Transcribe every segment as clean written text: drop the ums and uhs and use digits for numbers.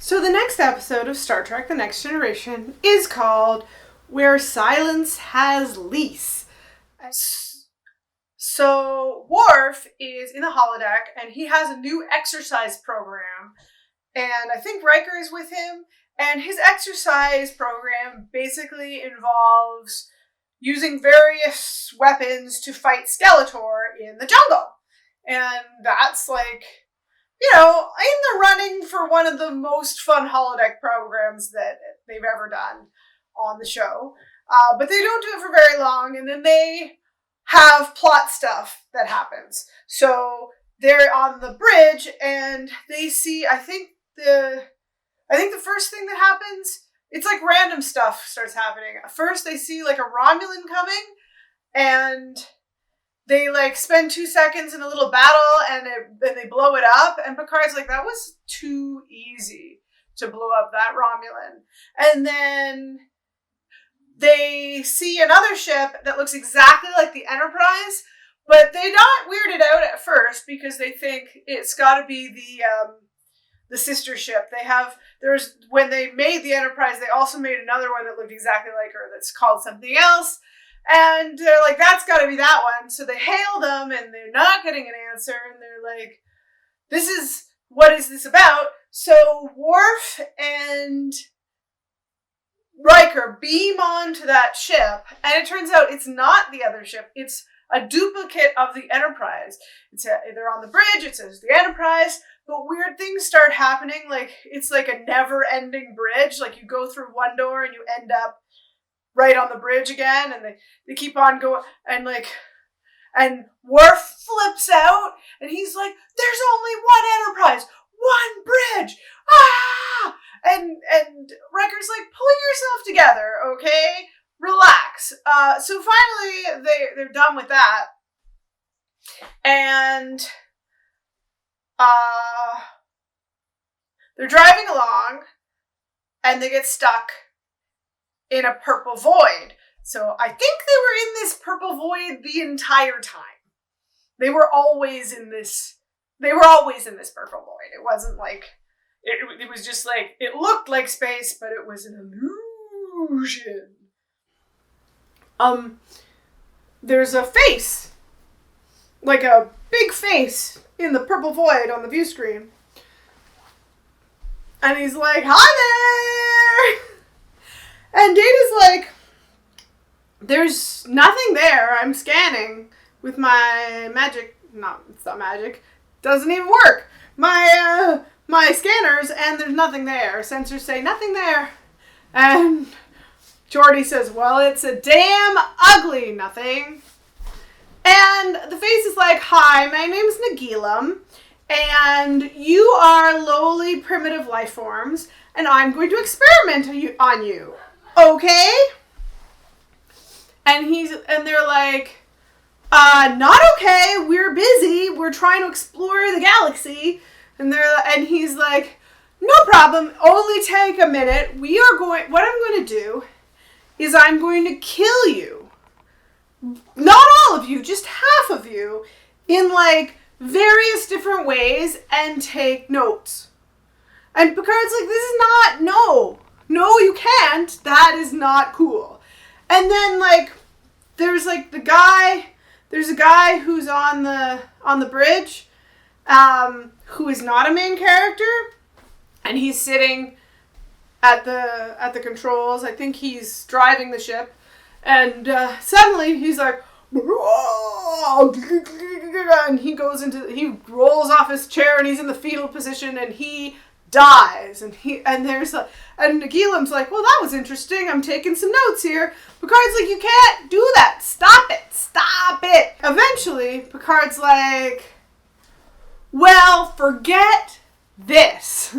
So the next episode of Star Trek The Next Generation is called Where Silence Has Lease. So Worf is in the holodeck and he has a new exercise program. And I think Riker is with him. And his exercise program basically involves using various weapons to fight Skeletor in the jungle. And that's like, in the running for one of the most fun holodeck programs that they've ever done on the show. But they don't do it for very long, and then they have plot stuff that happens. So they're on the bridge, and they see, I think the first thing that happens, it's like random stuff starts happening. First, they see like a Romulan coming, and they like spend 2 seconds in a little battle, and then they blow it up. And Picard's like, that was too easy to blow up that Romulan. And then they see another ship that looks exactly like the Enterprise, but they not weirded out at first because they think it's got to be the sister ship. When they made the Enterprise, they also made another one that looked exactly like her that's called something else. And they're like, that's got to be that one. So they hail them, and they're not getting an answer. And they're like, what is this about? So Worf and Riker beam onto that ship. And it turns out it's not the other ship. It's a duplicate of the Enterprise. They're on the bridge. It says the Enterprise. But weird things start happening. Like, it's like a never-ending bridge. Like, you go through one door and you end up right on the bridge again, and they keep on going, and Worf flips out, and he's like, there's only one Enterprise, one bridge, and Riker's like, pull yourself together, okay, relax. So finally, they're done with that, and they're driving along, and they get stuck in a purple void. So I think they were in this purple void the entire time. They were always in this purple void. It wasn't like, it was just like, it looked like space, but it was an illusion. There's a face, like a big face in the purple void on the view screen. And he's like, hi there! And Data's like, there's nothing there. I'm scanning with my magic. No, it's not magic. Doesn't even work. My scanners, and there's nothing there. Sensors say nothing there. And Geordi says, well, it's a damn ugly nothing. And the face is like, hi, my name's Nagilum, and you are lowly primitive life forms, and I'm going to experiment on you. Okay? And they're like, not okay, we're busy, we're trying to explore the galaxy. And he's like, no problem, only take a minute. What I'm going to do is I'm going to kill you. Not all of you, just half of you, in like various different ways, and take notes. And Picard's like, this is not, no, you can't. That is not cool. And then, like, there's a guy who's on the bridge, who is not a main character, and he's sitting at the controls. I think he's driving the ship, and suddenly he's like, and he rolls off his chair, and he's in the fetal position, and he dies, and Nagilum's like, well, that was interesting, I'm taking some notes here. Picard's like, you can't do that, stop it. Eventually, Picard's like, well, forget this.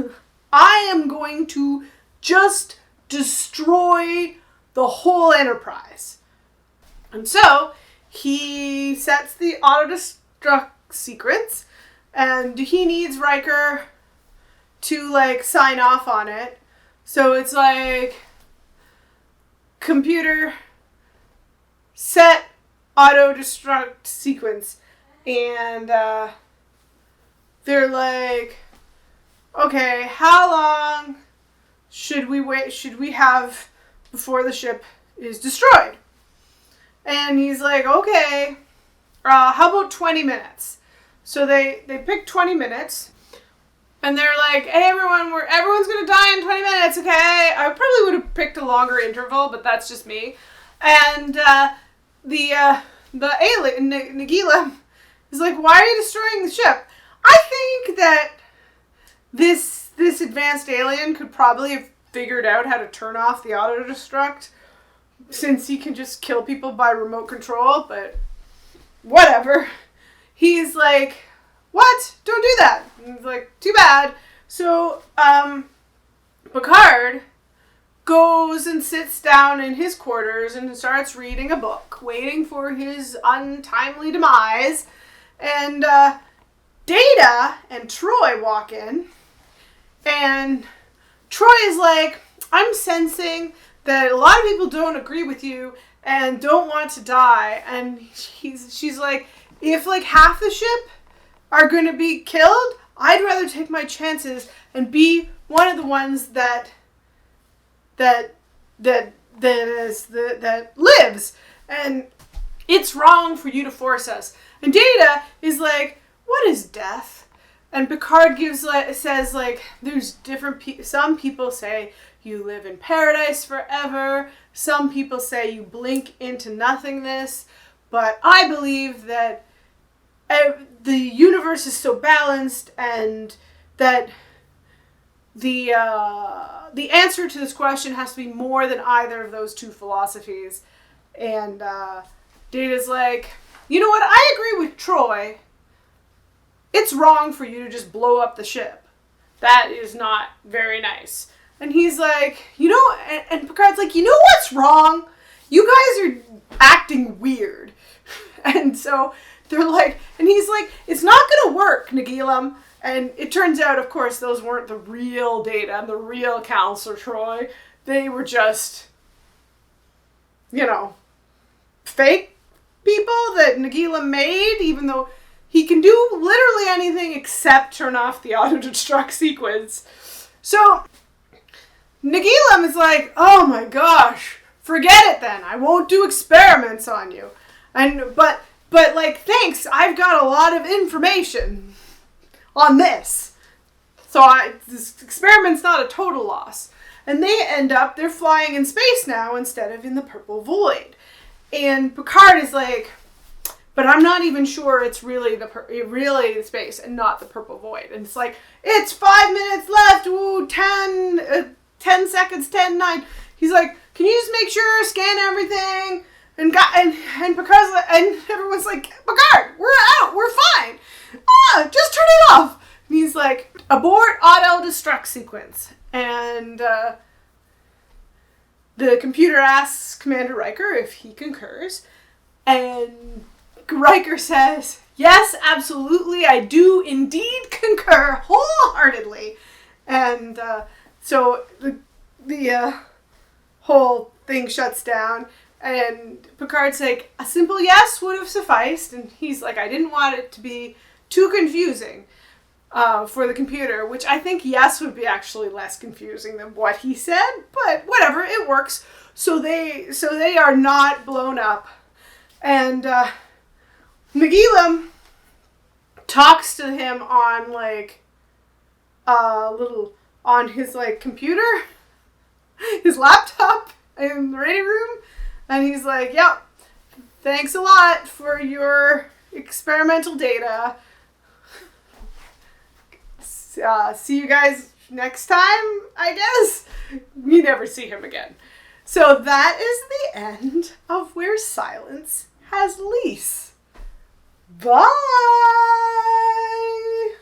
I am going to just destroy the whole Enterprise. And so, he sets the auto-destruct sequence, and he needs Riker to, like, sign off on it. So it's like, computer, set auto-destruct sequence. And they're like, okay, how long should we have before the ship is destroyed? And he's like, okay, how about 20 minutes? So they pick 20 minutes, and they're like, hey everyone's gonna die in 20 minutes, okay? I probably would have picked a longer interval, but that's just me. And the alien, Nagila, is like, why are you destroying the ship? I think that this advanced alien could probably have figured out how to turn off the auto-destruct, since he can just kill people by remote control, but whatever. He's like, what? Don't do that. And he's like, too bad. So, Picard goes and sits down in his quarters and starts reading a book, waiting for his untimely demise. And Data and Troy walk in, and Troy is like, I'm sensing that a lot of people don't agree with you and don't want to die. And she's like, if like half the ship are going to be killed, I'd rather take my chances and be one of the ones that lives. And it's wrong for you to force us. And Data is like, what is death? And Picard says like, there's different some people say you live in paradise forever. Some people say you blink into nothingness. But I believe that the universe is so balanced, and that the answer to this question has to be more than either of those two philosophies. And Data's like, you know what? I agree with Troy. It's wrong for you to just blow up the ship. That is not very nice. And he's like, you know, and Picard's like, you know what's wrong? You guys are acting weird. And so they're like, and he's like, it's not going to work, Nagila. And it turns out, of course, those weren't the real Data and the real Counselor Troy. They were just, fake people that Nagila made, even though he can do literally anything except turn off the auto-destruct sequence. So Nagila is like, oh my gosh, forget it then. I won't do experiments on you. But like, thanks, I've got a lot of information on this. So this experiment's not a total loss. And they're flying in space now instead of in the purple void. And Picard is like, but I'm not even sure it's really the space and not the purple void. And it's like, it's 5 minutes left. Ooh, 10 seconds, 10, 9. He's like, can you just make sure, scan everything? And Picard's and everyone's like, Picard, we're out, we're fine. Just turn it off. And he's like, abort auto-destruct sequence. And the computer asks Commander Riker if he concurs. And Riker says, yes, absolutely, I do indeed concur wholeheartedly. And so the whole thing shuts down. And Picard's like, a simple yes would have sufficed. And he's like, I didn't want it to be too confusing for the computer, which I think yes would be actually less confusing than what he said. But whatever, it works. So they are not blown up. And Nagila talks to him on on his computer, his laptop in the ready room. And he's like, yep, thanks a lot for your experimental data. See you guys next time, I guess. We never see him again. So that is the end of Where Silence Has Lease. Bye!